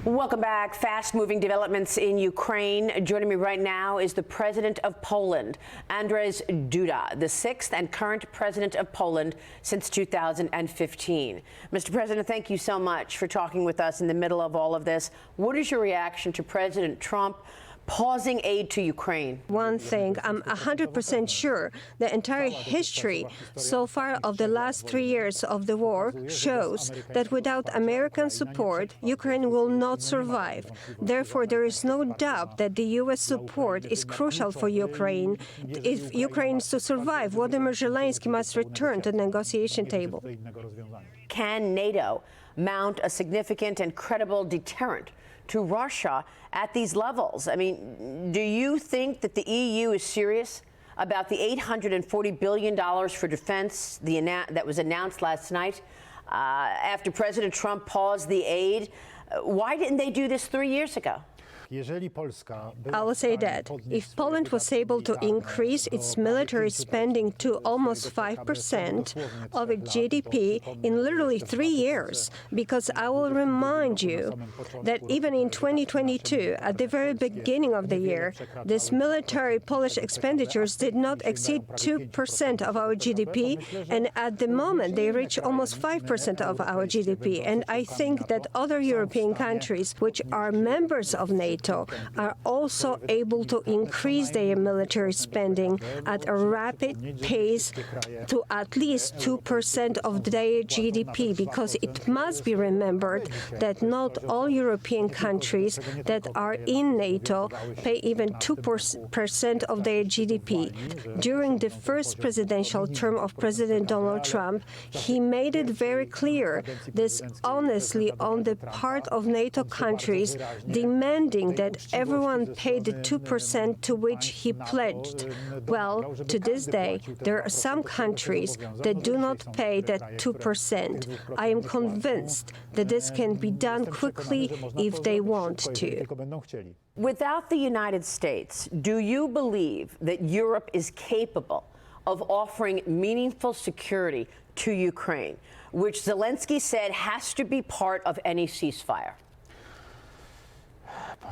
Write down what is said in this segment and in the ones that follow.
Welcome back. Fast-moving developments in Ukraine. Joining me right now is the president of Poland, Andrzej Duda, the sixth and current president of Poland since 2015. Mr. President, thank you so much for talking with us in the middle of all of this. What is your reaction to President Trump pausing aid to Ukraine? One thing, I'm 100% sure the entire history so far of the last 3 years of the war shows that without American support, Ukraine will not survive. Therefore, there is no doubt that the U.S. support is crucial for Ukraine. If Ukraine is to survive, Volodymyr Zelensky must return to the negotiation table. Can NATO mount a significant and credible deterrent to Russia at these levels? I mean, do you think that the EU is serious about the $840 billion for defense that was announced last night after President Trump paused the aid? Why didn't they do this 3 years ago? I will say that if Poland was able to increase its military spending to almost 5% of its GDP in literally 3 years, because I will remind you that even in 2022, at the very beginning of the year, this military Polish expenditures did not exceed 2% of our GDP, and at the moment they reach almost 5% of our GDP. And I think that other European countries, which are members of NATO, are also able to increase their military spending at a rapid pace to at least 2% of their GDP, because it must be remembered that not all European countries that are in NATO pay even 2% of their GDP. During the first presidential term of President Donald Trump, he made it very clear, this honestly on the part of NATO countries, demanding that everyone paid the 2% to which he pledged. Well, to this day, there are some countries that do not pay that 2%. I am convinced that this can be done quickly if they want to. Without the United States, do you believe that Europe is capable of offering meaningful security to Ukraine, which Zelensky said has to be part of any ceasefire?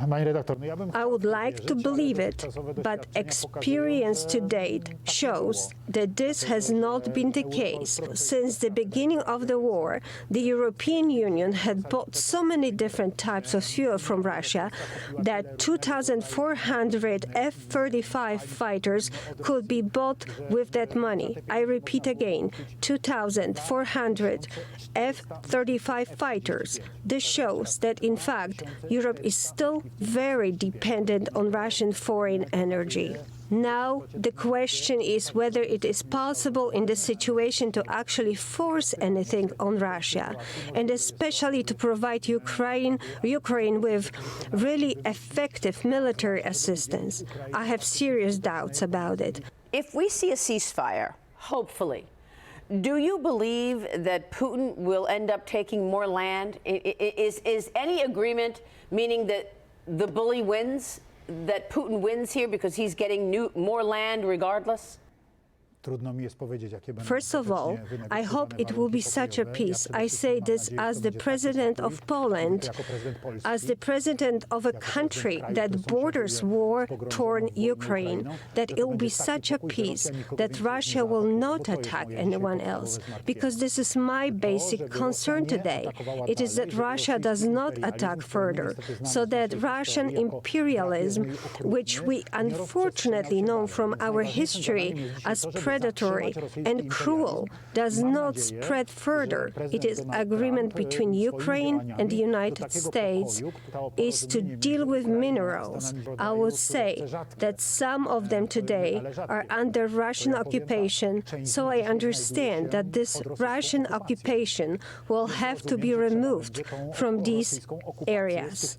I would like to believe it, but experience to date shows that this has not been the case. Since the beginning of the war, the European Union had bought so many different types of fuel from Russia that 2,400 F-35 fighters could be bought with that money. I repeat again, 2,400 F-35 fighters. This shows that, in fact, Europe is still very dependent on Russian foreign energy. Now, the question is whether it is possible in this situation to actually force anything on Russia, and especially to provide Ukraine with really effective military assistance. I have serious doubts about it. If we see a ceasefire, hopefully, do you believe that Putin will end up taking more land? Is any agreement meaning that the bully wins, that Putin wins here because he's getting more land regardless? First of all, I hope it will be such a peace. I say this as the president of Poland, as the president of a country that borders war-torn Ukraine, that it will be such a peace that Russia will not attack anyone else. Because this is my basic concern today. It is that Russia does not attack further, so that Russian imperialism, which we unfortunately know from our history as predatory and cruel, does not spread further. It is agreement between Ukraine and the United States is to deal with minerals. I would say that some of them today are under Russian occupation, so I understand that this Russian occupation will have to be removed from these areas.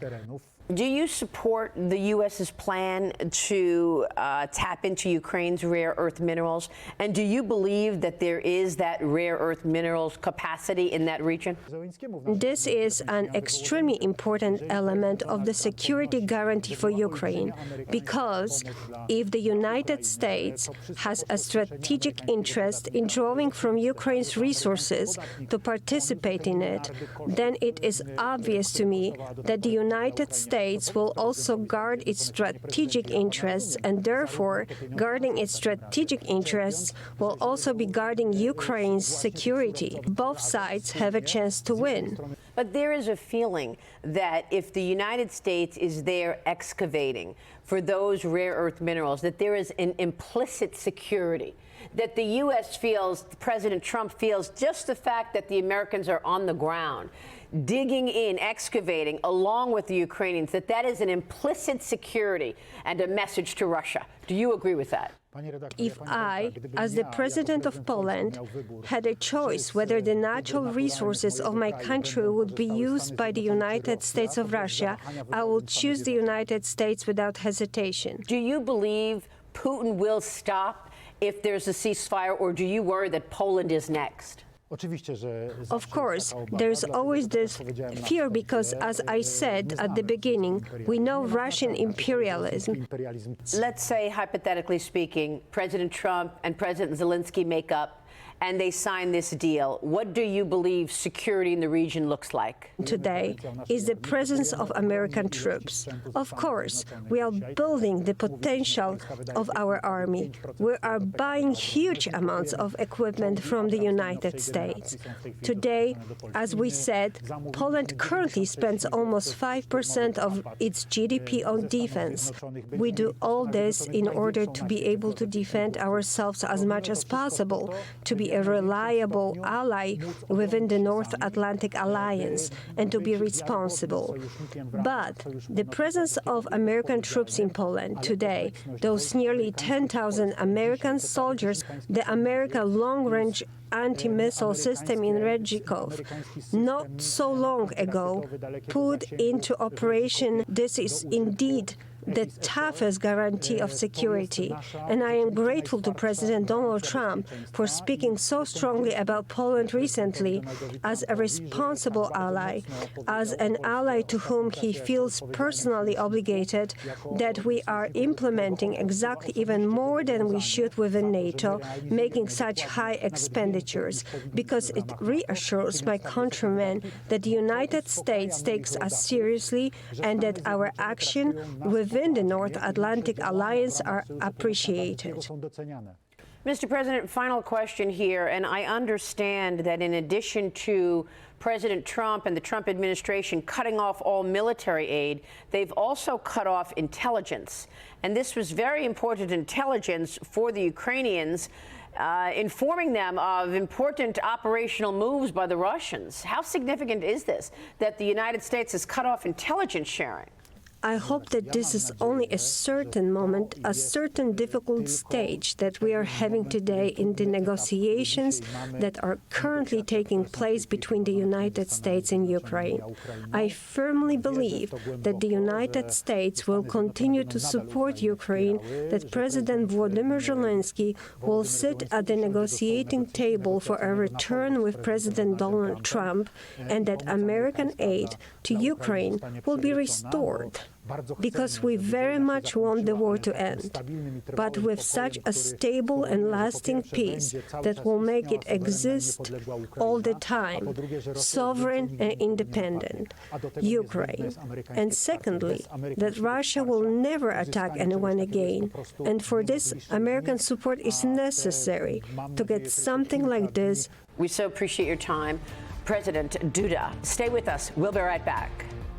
Do you support the U.S.'s plan to tap into Ukraine's rare earth minerals? And do you believe that there is that rare earth minerals capacity in that region? This is an extremely important element of the security guarantee for Ukraine, because if the United States has a strategic interest in drawing from Ukraine's resources to participate in it, then it is obvious to me that the United States will also guard its strategic interests, and therefore, guarding its strategic interests will also be guarding Ukraine's security. Both sides have a chance to win. But there is a feeling that if the United States is there excavating for those rare earth minerals, that there is an implicit security, that the U.S. feels, President Trump feels, just the fact that the Americans are on the ground, digging in, excavating, along with the Ukrainians, that is an implicit security and a message to Russia. Do you agree with that? If I, as the President of Poland, had a choice whether the natural resources of my country would be used by the United States of Russia, I would choose the United States without hesitation. Do you believe Putin will stop if there's a ceasefire, or do you worry that Poland is next? Of course, there's always this fear because, as I said at the beginning, we know Russian imperialism. Let's say, hypothetically speaking, President Trump and President Zelensky make up and they sign this deal. What do you believe security in the region looks like? Today is the presence of American troops. Of course, we are building the potential of our army. We are buying huge amounts of equipment from the United States. Today, as we said, Poland currently spends almost 5% of its GDP on defense. We do all this in order to be able to defend ourselves as much as possible, to be a reliable ally within the North Atlantic Alliance, and to be responsible. But the presence of American troops in Poland today, those nearly 10,000 American soldiers, the American long-range anti-missile system in Redzikov, not so long ago, put into operation, this is indeed the toughest guarantee of security. And I am grateful to President Donald Trump for speaking so strongly about Poland recently as a responsible ally, as an ally to whom he feels personally obligated, that we are implementing exactly even more than we should within NATO, making such high expenditures, because it reassures my countrymen that the United States takes us seriously and that our action within the North Atlantic Alliance are appreciated. Mr. President, final question here, and I understand that in addition to President Trump and the Trump administration cutting off all military aid, they've also cut off intelligence. And this was very important intelligence for the Ukrainians, informing them of important operational moves by the Russians. How significant is this, that the United States has cut off intelligence sharing? I hope that this is only a certain moment, a certain difficult stage that we are having today in the negotiations that are currently taking place between the United States and Ukraine. I firmly believe that the United States will continue to support Ukraine, that President Volodymyr Zelensky will sit at the negotiating table for a return with President Donald Trump, and that American aid to Ukraine will be restored. Because we very much want the war to end, but with such a stable and lasting peace that will make it exist all the time, sovereign and independent, Ukraine. And secondly, that Russia will never attack anyone again. And for this, American support is necessary to get something like this. We so appreciate your time. President Duda, stay with us. We'll be right back.